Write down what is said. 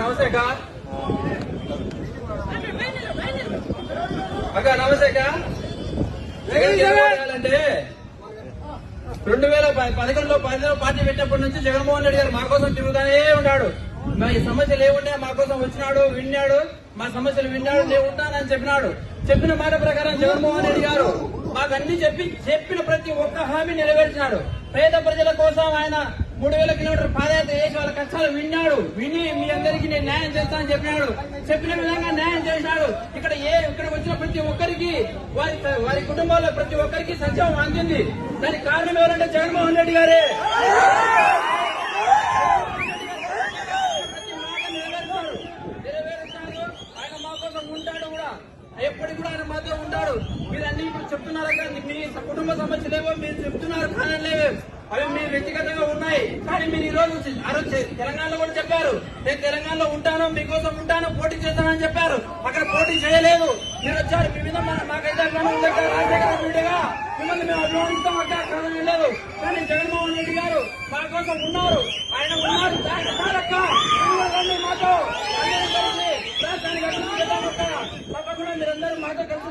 నమస్తే అక్క నమస్తే అంటే 2011లో పార్టీ పెట్టినప్పటి నుంచి జగన్మోహన్ రెడ్డి గారు మా కోసం తిరుగుతానే ఉన్నాడు. మా ఈ సమస్యలు ఏముంటే మా కోసం వచ్చినాడు, విన్నాడు, మా సమస్యలు విన్నాడు, నేను ఉంటానని చెప్పినాడు. చెప్పిన మాట ప్రకారం జగన్మోహన్ రెడ్డి గారు మాకు అన్ని చెప్పిన ప్రతి ఒక్క హామీ నెరవేర్చినాడు. పేద ప్రజల కోసం ఆయన 3000 కిలోమీటర్ పాదయాత్ర చేసి వాళ్ళ కష్టాలు విని మీ అందరికీ నేను న్యాయం చేస్తానని చెప్పినాడు. చెప్పిన విధంగా న్యాయం చేసినాడు. ఇక్కడ వచ్చిన ప్రతి ఒక్కరికి వారి కుటుంబాల్లో ప్రతి ఒక్కరికి సంక్షేమం అందింది. దానికి కారణం ఎవరంటే జగన్మోహన్ రెడ్డి గారే. ఆయన మా కోసం ఉంటాడు కూడా, ఎప్పటికి కూడా ఆయన మాతో ఉంటాడు. మీరు అన్ని ఇప్పుడు చెప్తున్నారు కదా, మీ కుటుంబ సమస్యలేవో మీరు చెప్తున్నారు, కారణలేవో అవి మీ వ్యక్తిగతంగా ఉన్నాయి. కానీ మీరు ఈ రోజు తెలంగాణలో కూడా చెప్పారు, నేను తెలంగాణలో ఉంటాను, మీకోసం ఉంటాను, పోటీ చేస్తానని చెప్పారు. అక్కడ పోటీ చేయలేదు, మీరు వచ్చారు. మీ మీద మాకైతే రాజశేఖరగా మిమ్మల్ని మేము అభిమానిస్తాం, అక్కడ లేదు. కానీ జగన్మోహన్ రెడ్డి గారు మా కోసం ఉన్నారు, ఆయన ఉన్నారు. మాతో రాష్ట్రానికి తప్పకుండా మీరందరూ మాతో కలిసి